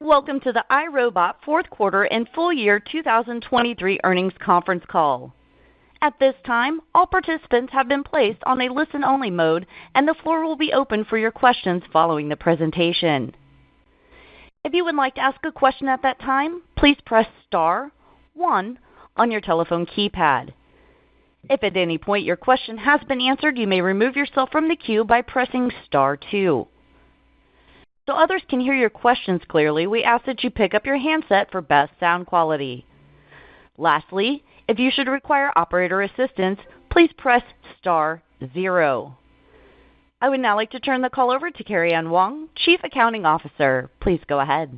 Welcome to the iRobot fourth quarter and full year 2023 earnings conference call. At this time, all participants have been placed on a listen-only mode, and the floor will be open for your questions following the presentation. If you would like to ask a question at that time, please press star 1 on your telephone keypad. If at any point your question has been answered, you may remove yourself from the queue by pressing star 2. So others can hear your questions clearly, we ask that you pick up your handset for best sound quality. Lastly, if you should require operator assistance, please press star 0. I would now like to turn the call over to Carrie Ann Wong, Chief Accounting Officer. Please go ahead.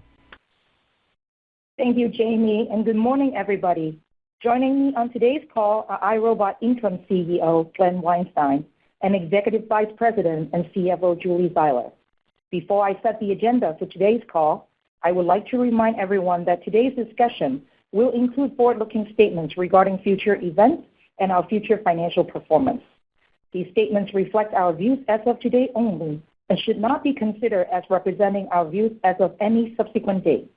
Thank you, Jamie, and good morning, everybody. Joining me on today's call are iRobot Interim CEO Glenn Weinstein and Executive Vice President and CFO Julie Zeiler. Before I set the agenda for today's call, I would like to remind everyone that today's discussion will include forward-looking statements regarding future events and our future financial performance. These statements reflect our views as of today only and should not be considered as representing our views as of any subsequent date.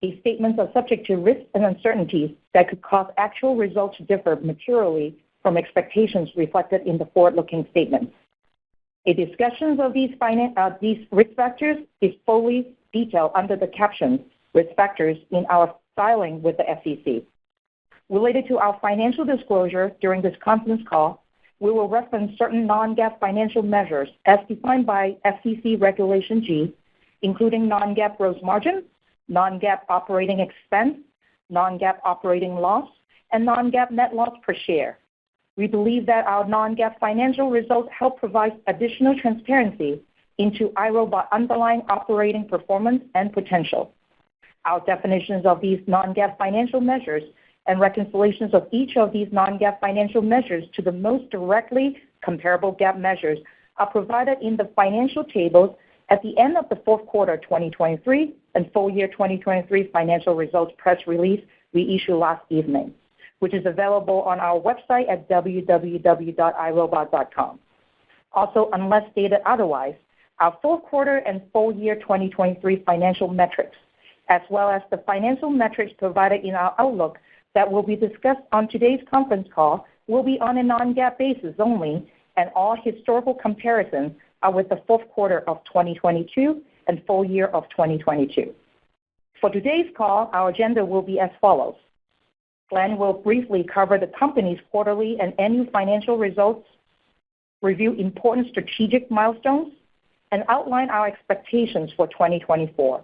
These statements are subject to risks and uncertainties that could cause actual results to differ materially from expectations reflected in the forward-looking statements. A discussion of these risk factors is fully detailed under the caption Risk Factors in our filing with the SEC. Related to our financial disclosure during this conference call, we will reference certain non-GAAP financial measures as defined by SEC Regulation G, including non-GAAP gross margin, non-GAAP operating expense, non-GAAP operating loss, and non-GAAP net loss per share. We believe that our non-GAAP financial results help provide additional transparency into iRobot underlying operating performance and potential. Our definitions of these non-GAAP financial measures and reconciliations of each of these non-GAAP financial measures to the most directly comparable GAAP measures are provided in the financial tables at the end of the fourth quarter 2023 and full year 2023 financial results press release we issued last evening, which is available on our website at www.irobot.com. Also, unless stated otherwise, our fourth quarter and full year 2023 financial metrics, as well as the financial metrics provided in our outlook that will be discussed on today's conference call, will be on a non-GAAP basis only, and all historical comparisons are with the fourth quarter of 2022 and full year of 2022. For today's call, our agenda will be as follows. Glenn will briefly cover the company's quarterly and annual financial results, review important strategic milestones, and outline our expectations for 2024.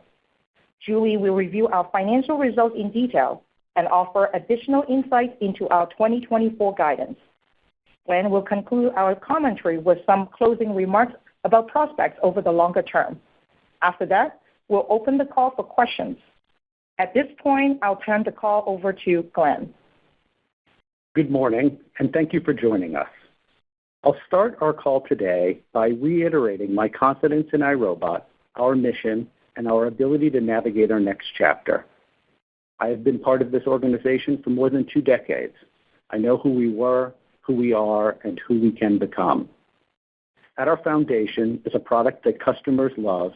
Julie will review our financial results in detail and offer additional insights into our 2024 guidance. Glenn will conclude our commentary with some closing remarks about prospects over the longer term. After that, we'll open the call for questions. At this point, I'll turn the call over to Glenn. Good morning, and thank you for joining us. I'll start our call today by reiterating my confidence in iRobot, our mission, and our ability to navigate our next chapter. I have been part of this organization for more than 2 decades. I know who we were, who we are, and who we can become. At our foundation is a product that customers love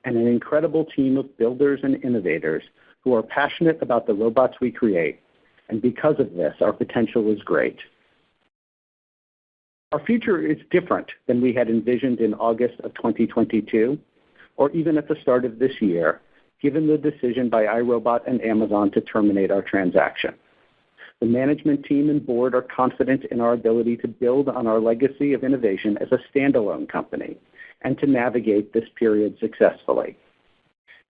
and an incredible team of builders and innovators who are passionate about the robots we create, and because of this, our potential is great. Our future is different than we had envisioned in August of 2022, or even at the start of this year, given the decision by iRobot and Amazon to terminate our transaction. The management team and board are confident in our ability to build on our legacy of innovation as a standalone company and to navigate this period successfully.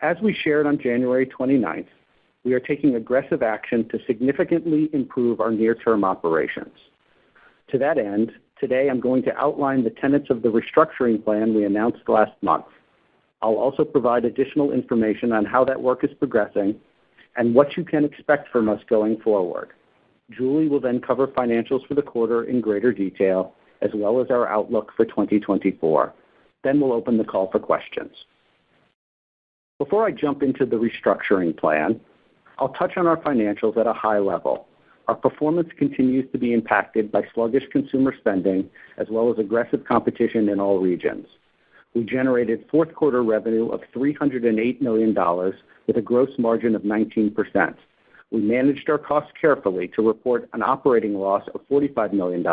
As we shared on January 29th, we are taking aggressive action to significantly improve our near-term operations. To that end, today I'm going to outline the tenets of the restructuring plan we announced last month. I'll also provide additional information on how that work is progressing and what you can expect from us going forward. Julie will then cover financials for the quarter in greater detail, as well as our outlook for 2024. Then we'll open the call for questions. Before I jump into the restructuring plan, I'll touch on our financials at a high level. Our performance continues to be impacted by sluggish consumer spending, as well as aggressive competition in all regions. We generated fourth quarter revenue of $308 million with a gross margin of 19%. We managed our costs carefully to report an operating loss of $45 million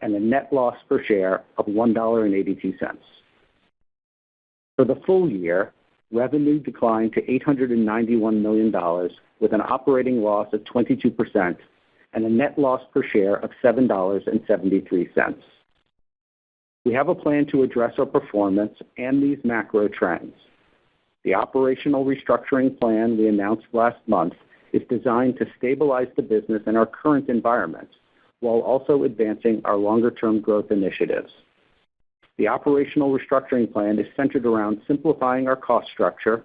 and a net loss per share of $1.82. For the full year, revenue declined to $891 million with an operating loss of 22% and a net loss per share of $7.73. We have a plan to address our performance and these macro trends. The operational restructuring plan we announced last month is designed to stabilize the business in our current environment while also advancing our longer-term growth initiatives. The operational restructuring plan is centered around simplifying our cost structure,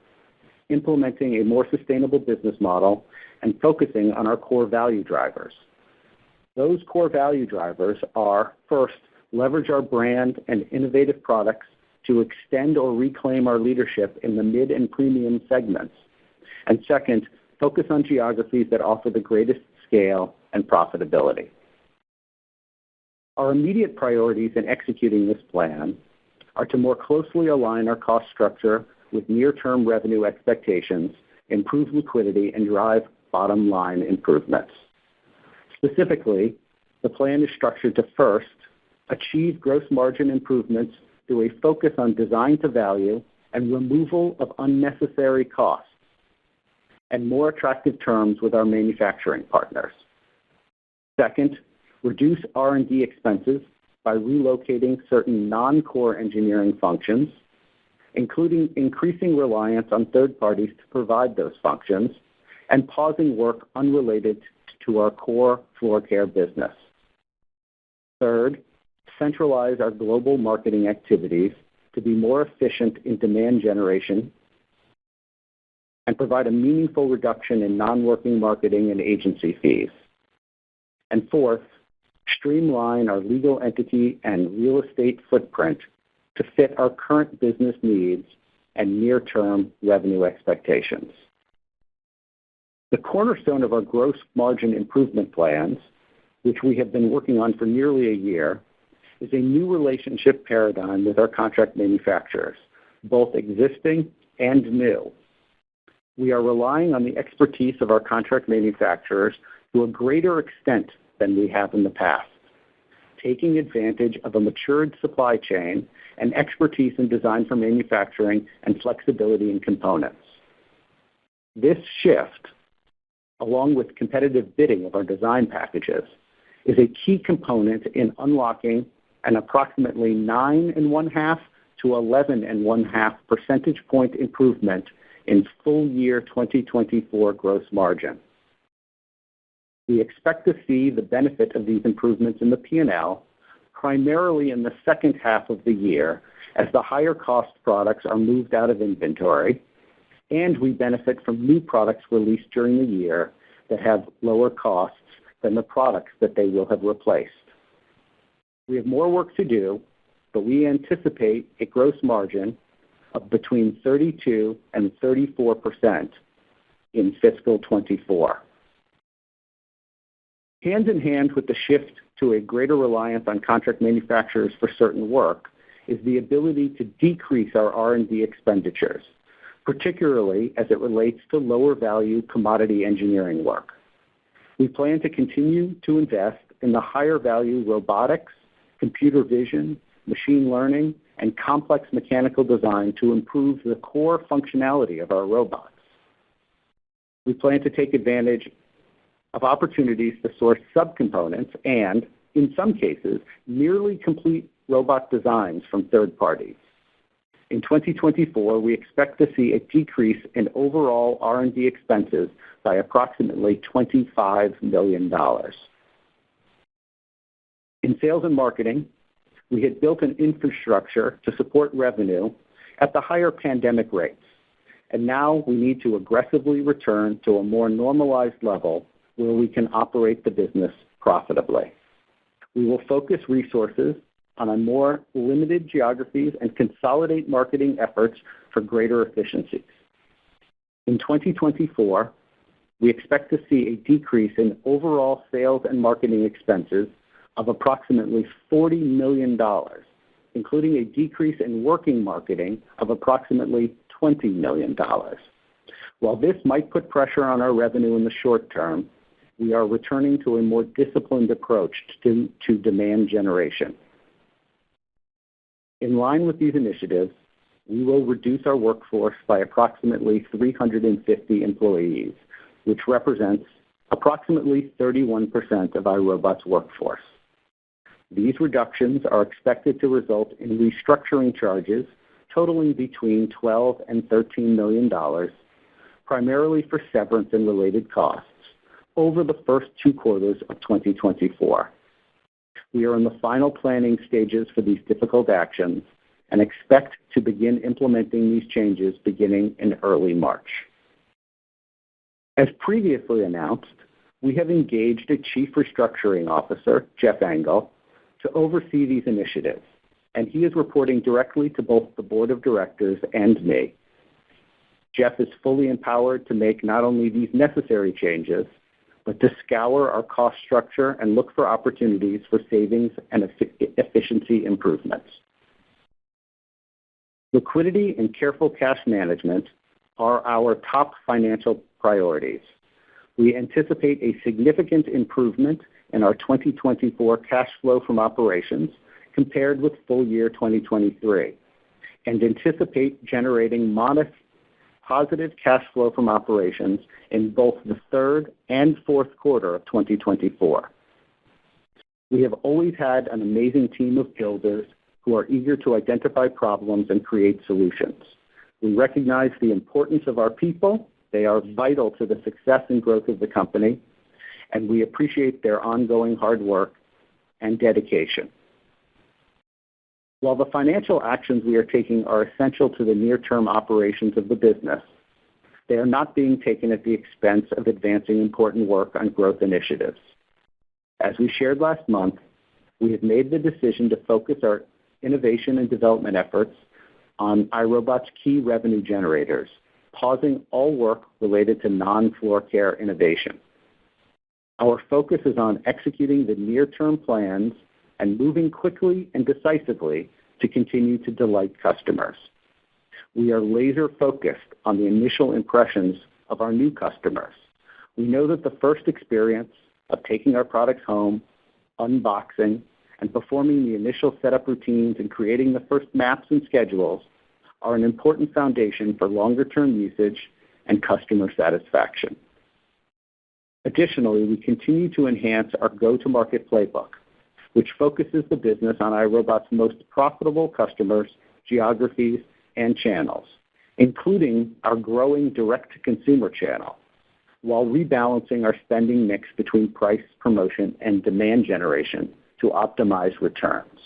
implementing a more sustainable business model, and focusing on our core value drivers. Those core value drivers are, first, leverage our brand and innovative products to extend or reclaim our leadership in the mid and premium segments. And second, focus on geographies that offer the greatest scale and profitability. Our immediate priorities in executing this plan are to more closely align our cost structure with near-term revenue expectations, improve liquidity, and drive bottom-line improvements. Specifically, the plan is structured to first, achieve gross margin improvements through a focus on design to value and removal of unnecessary costs, and more attractive terms with our manufacturing partners. Second, reduce R&D expenses by relocating certain non-core engineering functions, including increasing reliance on third parties to provide those functions, and pausing work unrelated to our core floor care business. Third, centralize our global marketing activities to be more efficient in demand generation and provide a meaningful reduction in non-working marketing and agency fees. And fourth, streamline our legal entity and real estate footprint to fit our current business needs and near-term revenue expectations. The cornerstone of our gross margin improvement plans, which we have been working on for nearly a year, is a new relationship paradigm with our contract manufacturers, both existing and new. We are relying on the expertise of our contract manufacturers to a greater extent than we have in the past, taking advantage of a matured supply chain and expertise in design for manufacturing and flexibility in components. This shift, along with competitive bidding of our design packages, is a key component in unlocking an approximately 9.5 to 11.5 percentage point improvement in full year 2024 gross margin. We expect to see the benefit of these improvements in the P&L primarily in the second half of the year as the higher cost products are moved out of inventory, and we benefit from new products released during the year that have lower costs than the products that they will have replaced. We have more work to do, but we anticipate a gross margin of between 32 and 34% in fiscal 24. Hand in hand with the shift to a greater reliance on contract manufacturers for certain work is the ability to decrease our R&D expenditures, particularly as it relates to lower value commodity engineering work. We plan to continue to invest in the higher value robotics, computer vision, machine learning, and complex mechanical design to improve the core functionality of our robots. We plan to take advantage of opportunities to source subcomponents and, in some cases, nearly complete robot designs from third parties. In 2024, we expect to see a decrease in overall R&D expenses by approximately $25 million. In sales and marketing, we had built an infrastructure to support revenue at the higher pandemic rates, and now we need to aggressively return to a more normalized level where we can operate the business profitably. We will focus resources on a more limited geographies and consolidate marketing efforts for greater efficiencies. In 2024, we expect to see a decrease in overall sales and marketing expenses of approximately $40 million including a decrease in working marketing of approximately $20 million. While this might put pressure on our revenue in the short term, we are returning to a more disciplined approach to demand generation. In line with these initiatives, we will reduce our workforce by approximately 350 employees, which represents approximately 31% of iRobot's workforce. These reductions are expected to result in restructuring charges totaling between $12 and $13 million, primarily for severance and related costs, over the first 2 quarters of 2024. We are in the final planning stages for these difficult actions and expect to begin implementing these changes beginning in early March. As previously announced, we have engaged a Chief Restructuring Officer, Jeff Engel, to oversee these initiatives, and he is reporting directly to both the Board of Directors and me. Jeff is fully empowered to make not only these necessary changes, but to scour our cost structure and look for opportunities for savings and efficiency improvements. Liquidity and careful cash management are our top financial priorities. We anticipate a significant improvement in our 2024 cash flow from operations compared with full year 2023, and anticipate generating modest positive cash flow from operations in both the third and fourth quarter of 2024. We have always had an amazing team of builders who are eager to identify problems and create solutions. We recognize the importance of our people. They are vital to the success and growth of the company, and we appreciate their ongoing hard work and dedication. While the financial actions we are taking are essential to the near-term operations of the business, they are not being taken at the expense of advancing important work on growth initiatives. As we shared last month, we have made the decision to focus our innovation and development efforts on iRobot's key revenue generators, pausing all work related to non-floor care innovation. Our focus is on executing the near-term plans and moving quickly and decisively to continue to delight customers. We are laser-focused on the initial impressions of our new customers. We know that the first experience of taking our products home, unboxing, and performing the initial setup routines and creating the first maps and schedules are an important foundation for longer-term usage and customer satisfaction. Additionally, we continue to enhance our go-to-market playbook, which focuses the business on iRobot's most profitable customers, geographies, and channels, including our growing direct-to-consumer channel, while rebalancing our spending mix between price, promotion, and demand generation to optimize returns.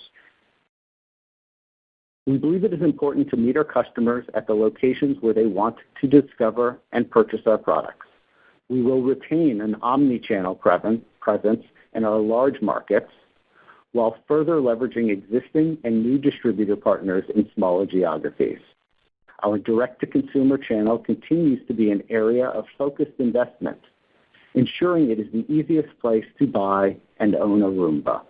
We believe it is important to meet our customers at the locations where they want to discover and purchase our products. We will retain an omni-channel presence in our large markets, while further leveraging existing and new distributor partners in smaller geographies. Our direct-to-consumer channel continues to be an area of focused investment, ensuring it is the easiest place to buy and own a Roomba.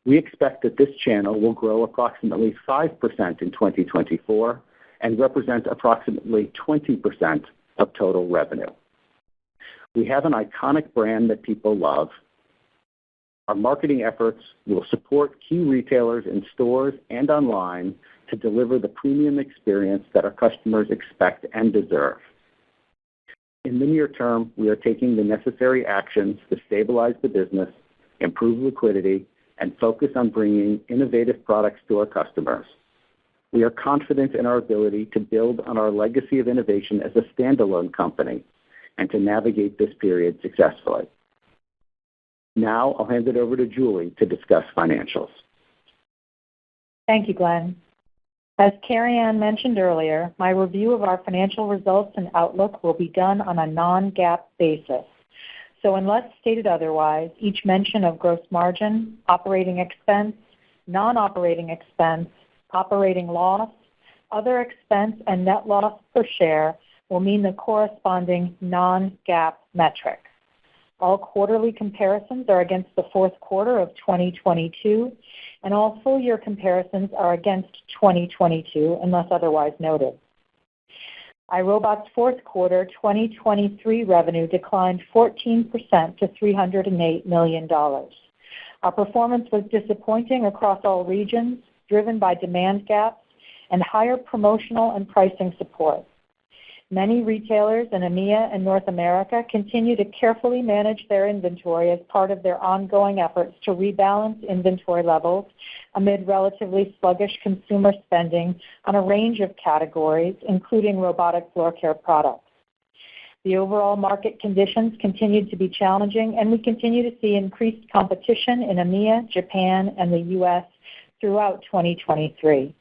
We expect that this channel will grow approximately 5% in 2024 and represent approximately 20% of total revenue. We have an iconic brand that people love. Our marketing efforts will support key retailers in stores and online to deliver the premium experience that our customers expect and deserve. In the near term, we are taking the necessary actions to stabilize the business, improve liquidity, and focus on bringing innovative products to our customers. We are confident in our ability to build on our legacy of innovation as a standalone company and to navigate this period successfully. Now I'll hand it over to Julie to discuss financials. Thank you, Glenn. As Carrie Ann mentioned earlier, my review of our financial results and outlook will be done on a non-GAAP basis. So unless stated otherwise, each mention of gross margin, operating expense, non-operating expense, operating loss, other expense, and net loss per share will mean the corresponding non-GAAP metric. All quarterly comparisons are against the fourth quarter of 2022, and all full-year comparisons are against 2022 unless otherwise noted. iRobot's fourth quarter 2023 revenue declined 14% to $308 million. Our performance was disappointing across all regions, driven by demand gaps and higher promotional and pricing support. Many retailers in EMEA and North America continue to carefully manage their inventory as part of their ongoing efforts to rebalance inventory levels amid relatively sluggish consumer spending on a range of categories, including robotic floor care products. The overall market conditions continued to be challenging, and we continue to see increased competition in EMEA, Japan, and the U.S. throughout 2023.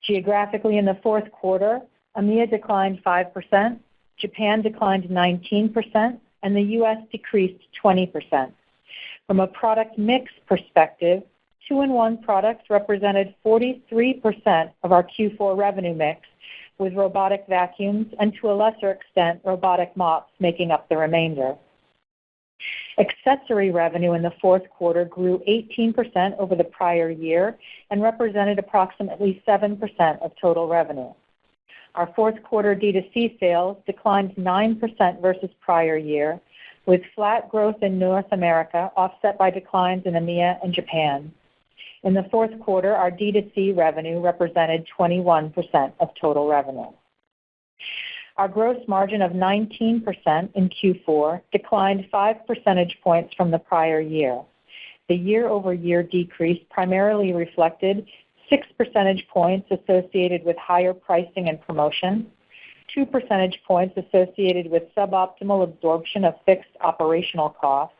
Geographically, in the fourth quarter, EMEA declined 5%, Japan declined 19%, and the U.S. decreased 20%. From a product mix perspective, 2-in-1 products represented 43% of our Q4 revenue mix, with robotic vacuums and, to a lesser extent, robotic mops making up the remainder. Accessory revenue in the fourth quarter grew 18% over the prior year and represented approximately 7% of total revenue. Our fourth quarter D2C sales declined 9% versus prior year, with flat growth in North America offset by declines in EMEA and Japan. In the fourth quarter, our D2C revenue represented 21% of total revenue. Our gross margin of 19% in Q4 declined 5 percentage points from the prior year. The year-over-year decrease primarily reflected 6 percentage points associated with higher pricing and promotion, 2 percentage points associated with suboptimal absorption of fixed operational costs,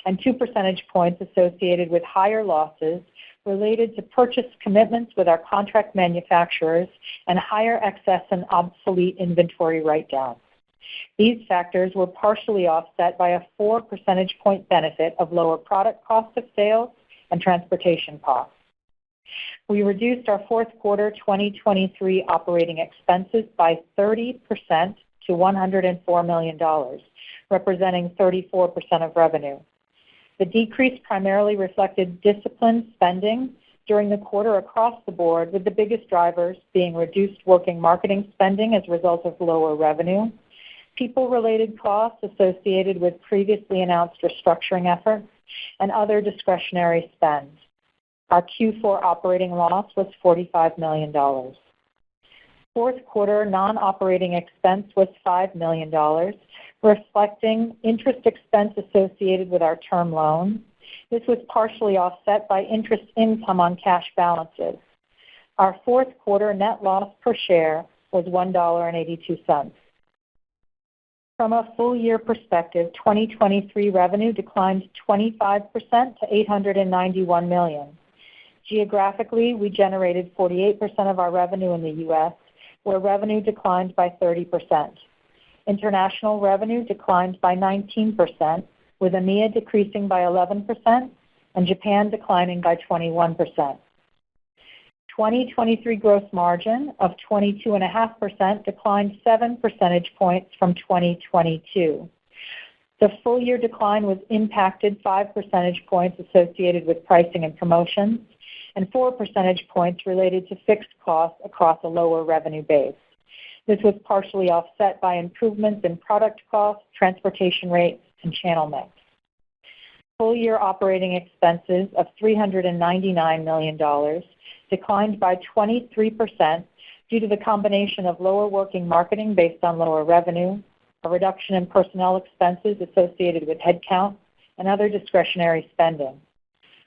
and 2 percentage points associated with higher losses related to purchase commitments with our contract manufacturers and higher excess and obsolete inventory write-downs. These factors were partially offset by a 4 percentage point benefit of lower product cost of sales and transportation costs. We reduced our fourth quarter 2023 operating expenses by 30% to $104 million, representing 34% of revenue. The decrease primarily reflected disciplined spending during the quarter across the board, with the biggest drivers being reduced working marketing spending as a result of lower revenue, people-related costs associated with previously announced restructuring efforts, and other discretionary spend. Our Q4 operating loss was $45 million. Fourth quarter non-operating expense was $5 million, reflecting interest expense associated with our term loan. This was partially offset by interest income on cash balances. Our fourth quarter net loss per share was $1.82. From a full-year perspective, 2023 revenue declined 25% to $891 million. Geographically, we generated 48% of our revenue in the U.S., where revenue declined by 30%. International revenue declined by 19%, with EMEA decreasing by 11% and Japan declining by 21%. 2023 gross margin of 22.5% declined 7 percentage points from 2022. The full-year decline was impacted 5 percentage points associated with pricing and promotions, and 4 percentage points related to fixed costs across a lower revenue base. This was partially offset by improvements in product costs, transportation rates, and channel mix. Full-year operating expenses of $399 million declined by 23% due to the combination of lower working marketing based on lower revenue, a reduction in personnel expenses associated with headcount, and other discretionary spending.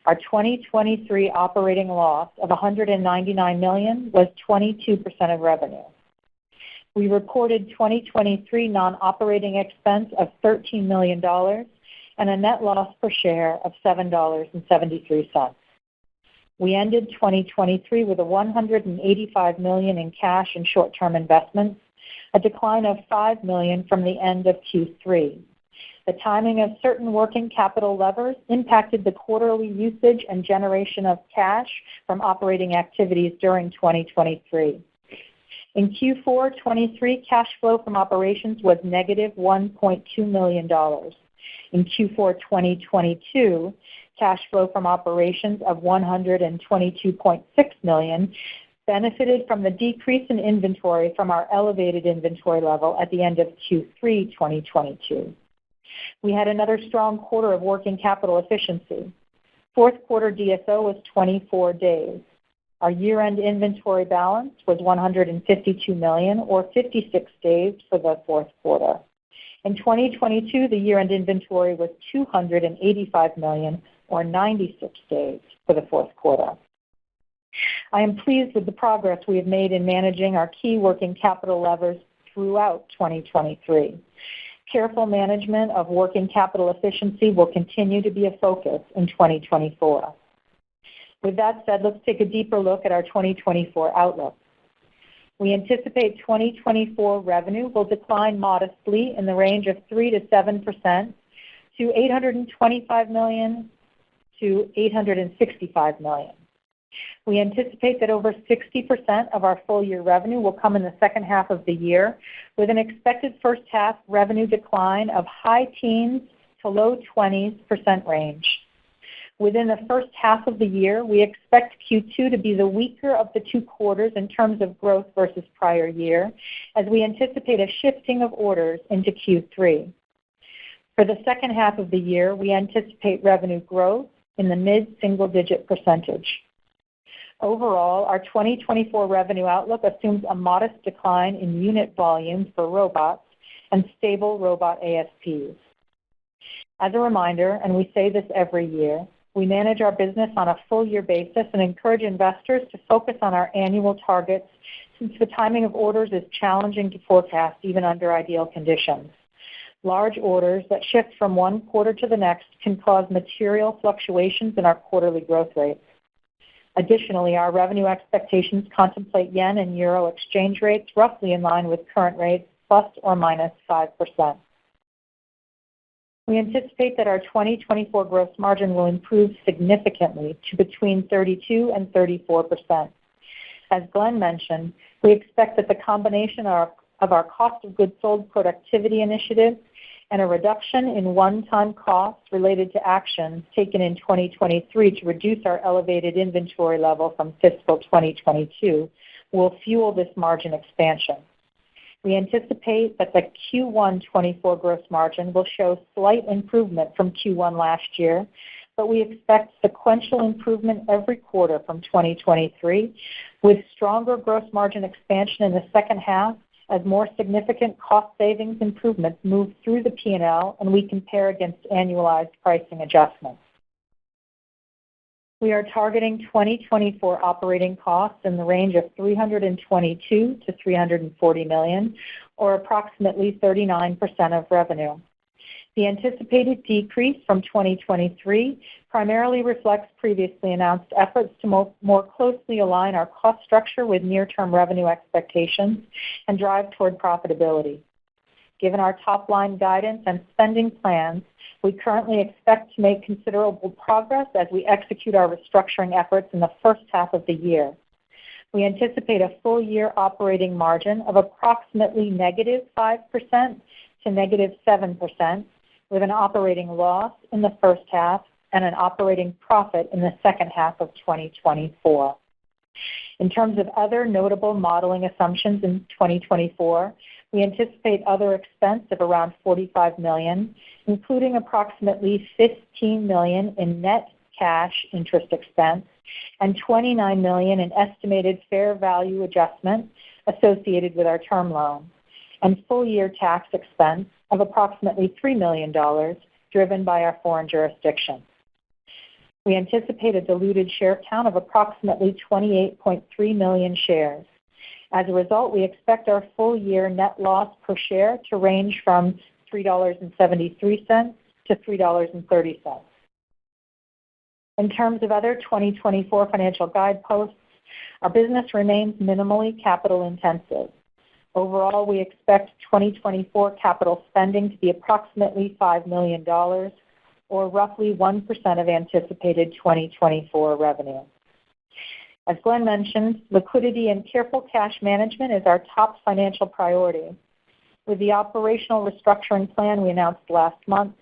Our 2023 operating loss of $199 million was 22% of revenue. We reported 2023 non-operating expense of $13 million and a net loss per share of $7.73. We ended 2023 with $185 million in cash and short-term investments, a decline of $5 million from the end of Q3. The timing of certain working capital levers impacted the quarterly usage and generation of cash from operating activities during 2023. In Q4 23, cash flow from operations was negative $1.2 million. In Q4 2022, cash flow from operations of $122.6 million benefited from the decrease in inventory from our elevated inventory level at the end of Q3 2022. We had another strong quarter of working capital efficiency. Fourth quarter DSO was 24 days. Our year-end inventory balance was $152 million, or 56 days for the fourth quarter. In 2022, the year-end inventory was $285 million, or 96 days for the fourth quarter. I am pleased with the progress we have made in managing our key working capital levers throughout 2023. Careful management of working capital efficiency will continue to be a focus in 2024. With that said, let's take a deeper look at our 2024 outlook. We anticipate 2024 revenue will decline modestly in the range of 3 to 7% to $825 million to $865 million. We anticipate that over 60% of our full-year revenue will come in the second half of the year, with an expected first-half revenue decline of high teens to low 20% range. Within the first half of the year, we expect Q2 to be the weaker of the two quarters in terms of growth versus prior year, as we anticipate a shifting of orders into Q3. For the second half of the year, we anticipate revenue growth in the mid-single-digit percentage. Overall, our 2024 revenue outlook assumes a modest decline in unit volumes for robots and stable robot ASPs. As a reminder, and we say this every year, we manage our business on a full-year basis and encourage investors to focus on our annual targets, since the timing of orders is challenging to forecast even under ideal conditions. Large orders that shift from one quarter to the next can cause material fluctuations in our quarterly growth rates. Additionally, our revenue expectations contemplate yen and euro exchange rates roughly in line with current rates, plus or minus 5%. We anticipate that our 2024 gross margin will improve significantly to between 32% and 34%. As Glenn mentioned, we expect that the combination of our cost of goods sold productivity initiatives and a reduction in one-time costs related to actions taken in 2023 to reduce our elevated inventory level from fiscal 2022 will fuel this margin expansion. We anticipate that the Q1 24 gross margin will show slight improvement from Q1 last year, but we expect sequential improvement every quarter from 2023, with stronger gross margin expansion in the second half as more significant cost savings improvements move through the P&L and we compare against annualized pricing adjustments. We are targeting 2024 operating costs in the range of $322 to $340 million, or approximately 39% of revenue. The anticipated decrease from 2023 primarily reflects previously announced efforts to more closely align our cost structure with near-term revenue expectations and drive toward profitability. Given our top-line guidance and spending plans, we currently expect to make considerable progress as we execute our restructuring efforts in the first half of the year. We anticipate a full-year operating margin of approximately negative 5% to negative 7%, with an operating loss in the first half and an operating profit in the second half of 2024. In terms of other notable modeling assumptions in 2024, we anticipate other expense of around $45 million, including approximately $15 million in net cash interest expense and $29 million in estimated fair value adjustment associated with our term loan, and full-year tax expense of approximately $3 million, driven by our foreign jurisdiction. We anticipate a diluted share count of approximately 28.3 million shares. As a result, we expect our full-year net loss per share to range from $3.73 to $3.30. In terms of other 2024 financial guideposts, our business remains minimally capital intensive. Overall, we expect 2024 capital spending to be approximately $5 million, or roughly 1% of anticipated 2024 revenue. As Glenn mentioned, liquidity and careful cash management is our top financial priority. With the operational restructuring plan we announced last month,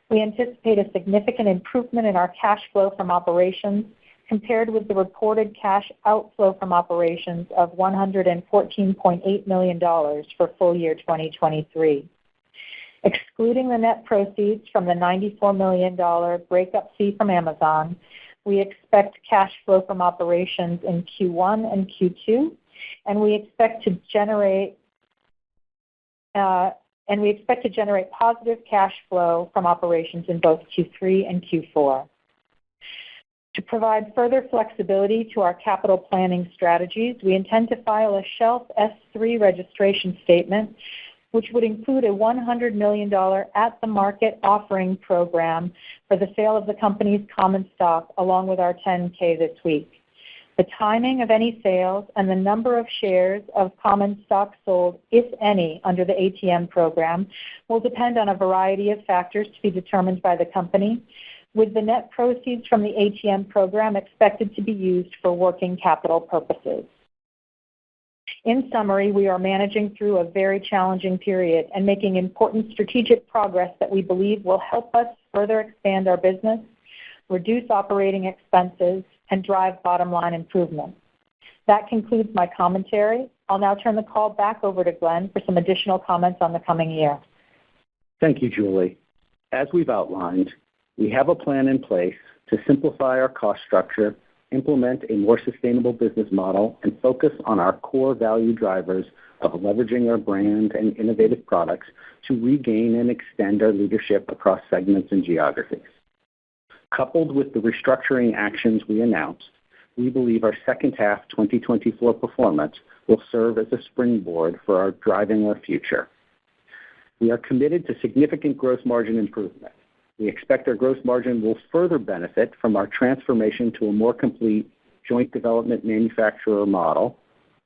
We anticipate a significant improvement in our cash flow from operations compared with the reported cash outflow from operations of $114.8 million for full year 2023. Excluding the net proceeds from the $94 million breakup fee from Amazon, we expect cash flow from operations in Q1 and Q2, and we expect to generate positive cash flow from operations in both Q3 and Q4. To provide further flexibility to our capital planning strategies, we intend to file a shelf S-3 registration statement, which would include a $100 million at-the-market offering program for the sale of the company's common stock, along with our 10-K this week. The timing of any sales and the number of shares of common stock sold, if any, under the ATM program will depend on a variety of factors to be determined by the company, with the net proceeds from the ATM program expected to be used for working capital purposes. In summary, we are managing through a very challenging period and making important strategic progress that we believe will help us further expand our business, reduce operating expenses, and drive bottom-line improvement. That concludes my commentary. I'll now turn the call back over to Glenn for some additional comments on the coming year. Thank you, Julie. As we've outlined, we have a plan in place to simplify our cost structure, implement a more sustainable business model, and focus on our core value drivers of leveraging our brand and innovative products to regain and extend our leadership across segments and geographies. Coupled with the restructuring actions we announced, we believe our second half 2024 performance will serve as a springboard for our driving our future. We are committed to significant gross margin improvement. We expect our gross margin will further benefit from our transformation to a more complete joint development manufacturer model,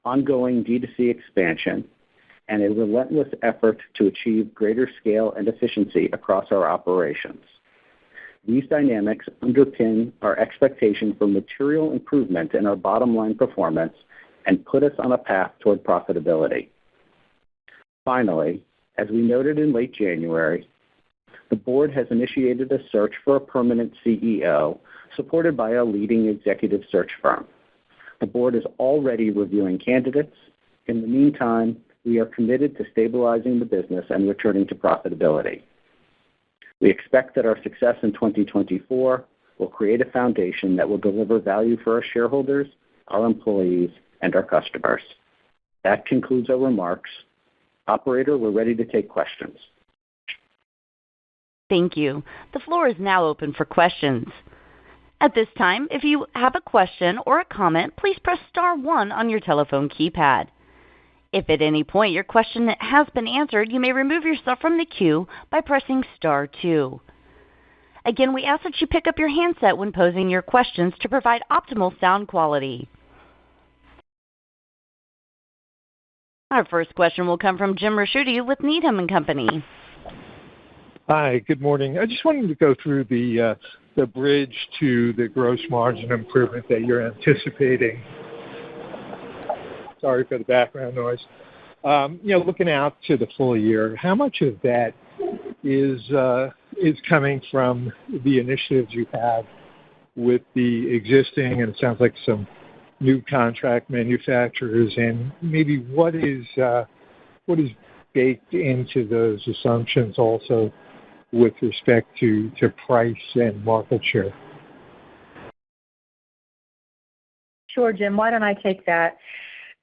ongoing D2C expansion, and a relentless effort to achieve greater scale and efficiency across our operations. These dynamics underpin our expectation for material improvement in our bottom-line performance and put us on a path toward profitability. Finally, as we noted in late January, the board has initiated a search for a permanent CEO, supported by a leading executive search firm. The board is already reviewing candidates. In the meantime, we are committed to stabilizing the business and returning to profitability. We expect that our success in 2024 will create a foundation that will deliver value for our shareholders, our employees, and our customers. That concludes our remarks. Operator, we're ready to take questions. Thank you. The floor is now open for questions. At this time, if you have a question or a comment, please press star 1 on your telephone keypad. If at any point your question has been answered, you may remove yourself from the queue by pressing star 2. Again, we ask that you pick up your handset when posing your questions to provide optimal sound quality. Our first question will come from Jim Ricchiuti with Needham & Company. Hi, good morning. I just wanted to go through the bridge to the gross margin improvement that you're anticipating. Sorry for the background noise. Looking out to the full year, how much of that is coming from the initiatives you have with the existing, and it sounds like some new contract manufacturers, and maybe what is baked into those assumptions also with respect to price and market share? Sure, Jim. Why don't I take that?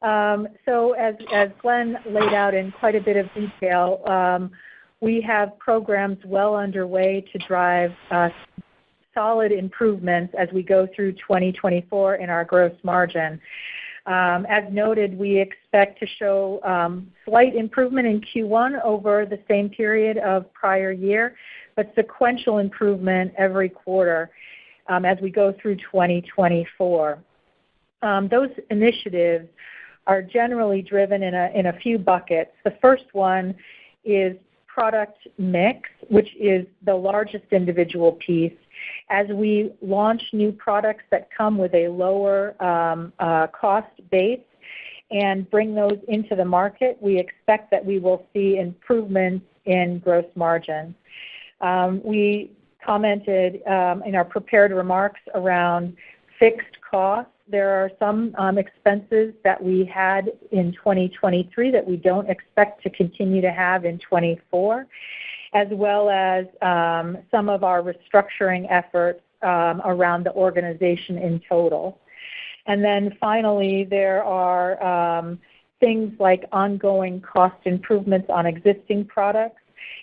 So as Glenn laid out in quite a bit of detail, we have programs well underway to drive solid improvements as we go through 2024 in our gross margin. As noted, we expect to show slight improvement in Q1 over the same period of prior year, but sequential improvement every quarter as we go through 2024. Those initiatives are generally driven in a few buckets. The first one is product mix, which is the largest individual piece. As we launch new products that come with a lower cost base and bring those into the market, we expect that we will see improvements in gross margin. We commented in our prepared remarks around fixed costs. There are some expenses that we had in 2023 that we don't expect to continue to have in 24, as well as some of our restructuring efforts around the organization in total. And then finally, there are things like ongoing cost improvements on existing products,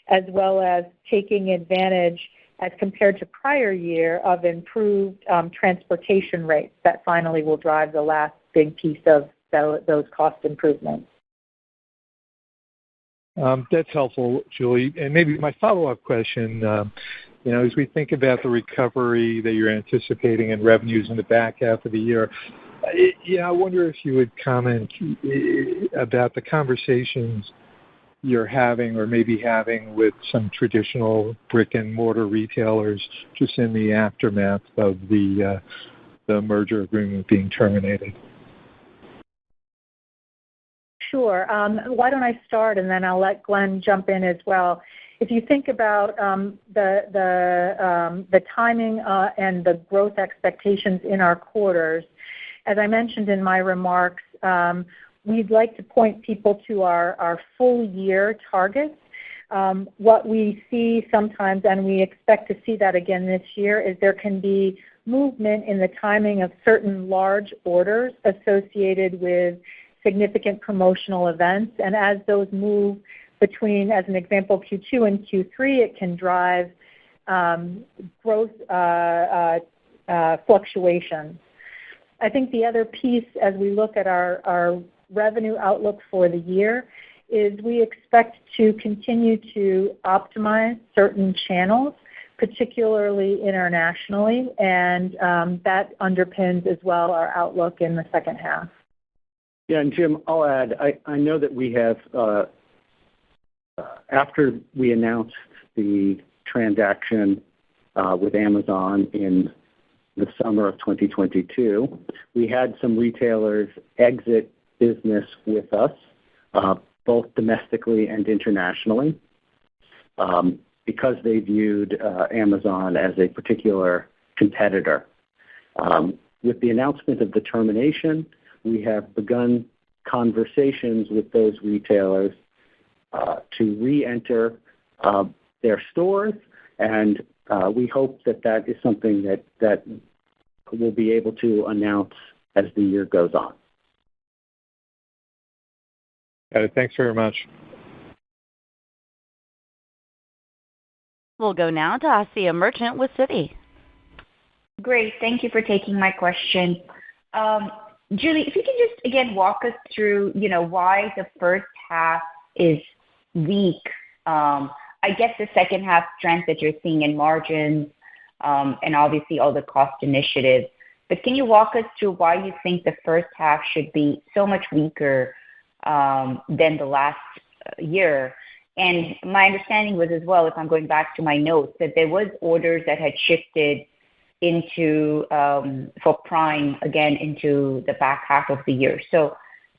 as well as taking advantage, as compared to prior year, of improved transportation rates that finally will drive the last big piece of those cost improvements. That's helpful, Julie. And maybe my follow-up question, as we think about the recovery that you're anticipating in revenues in the back half of the year, I wonder if you would comment about the conversations you're having or maybe having with some traditional brick-and-mortar retailers just in the aftermath of the merger agreement being terminated. Sure. Why don't I start, and then I'll let Glenn jump in as well. If you think about the timing and the growth expectations in our quarters, as I mentioned in my remarks, we'd like to point people to our full year targets. What we see sometimes, and we expect to see that again this year, is there can be movement in the timing of certain large orders associated with significant promotional events. And as those move between, as an example, Q2 and Q3, it can drive growth fluctuations. I think the other piece, as we look at our revenue outlook for the year, is we expect to continue to optimize certain channels, particularly internationally, and that underpins as well our outlook in the second half. Yeah, and Jim, I'll add, I know that we have, after we announced the transaction with Amazon in the summer of 2022, we had some retailers exit business with us, both domestically and internationally, because they viewed Amazon as a particular competitor. With the announcement of the termination, we have begun conversations with those retailers to re-enter their stores, and we hope that is something that we'll be able to announce as the year goes on. Got it. Thanks very much. We'll go now to Asiya Merchant with Citi. Great. Thank you for taking my question. Julie, if you can just, again, walk us through, why the first half is weak. I guess the second half strength that you're seeing in margins, and obviously all the cost initiatives. But can you walk us through why you think the first half should be so much weaker than the last year? And my understanding was as well, if I'm going back to my notes, that there was orders that had shifted into for Prime again into the back half of the year. So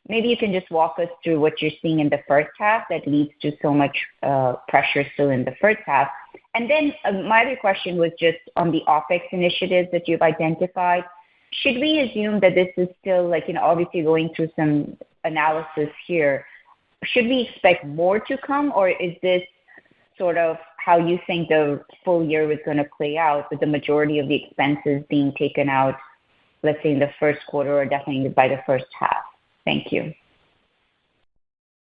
maybe you can just walk us through what you're seeing in the first half that leads to so much pressure still in the first half. And then my other question was just on the OpEx initiatives that you've identified. Should we assume that this is still obviously going through some analysis here? Should we expect more to come, or is this sort of how you think the full year is going to play out, with the majority of the expenses being taken out, let's say in the first quarter or definitely by the first half? Thank you.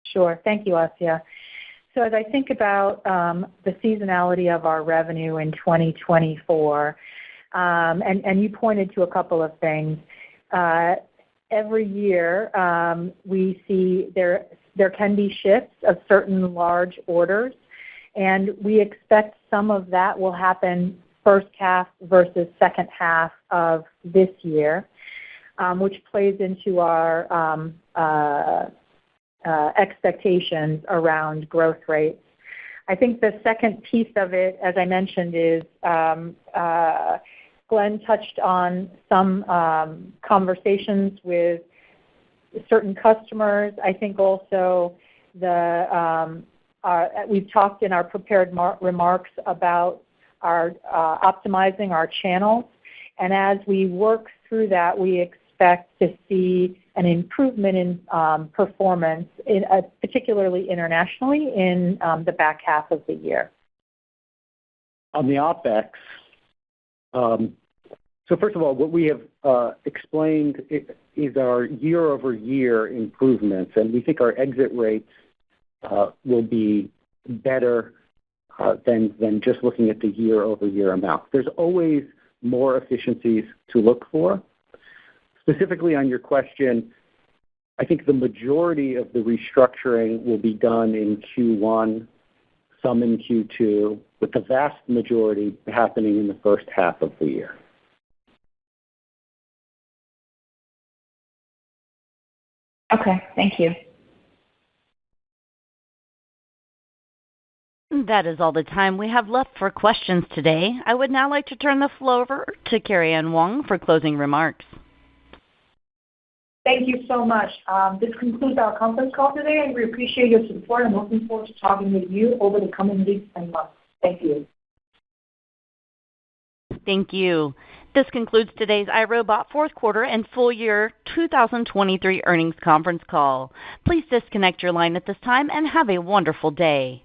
Sure. Thank you, Asiya. So as I think about the seasonality of our revenue in 2024, and you pointed to a couple of things. Every year we see there can be shifts of certain large orders, and we expect some of that will happen first half versus second half of this year, which plays into our expectations around growth rates. I think the second piece of it, as I mentioned, is Glenn touched on some conversations with certain customers. I think also the we've talked in our prepared remarks about our optimizing our channels. And as we work through that, we expect to see an improvement in performance, particularly internationally, in the back half of the year. On the OpEx, so first of all, what we have explained is our year-over-year improvements, and we think our exit rates will be better than just looking at the year-over-year amount. There's always more efficiencies to look for. Specifically on your question, I think the majority of the restructuring will be done in Q1, some in Q2, with the vast majority happening in the first half of the year. Okay, thank you. That is all the time we have left for questions today. I would now like to turn the floor over to Carrie Ann Wong for closing remarks. Thank you so much. This concludes our conference call today, and we appreciate your support and looking forward to talking with you over the coming weeks and months. Thank you. Thank you. This concludes today's iRobot fourth quarter and full year 2023 earnings conference call. Please disconnect your line at this time and have a wonderful day.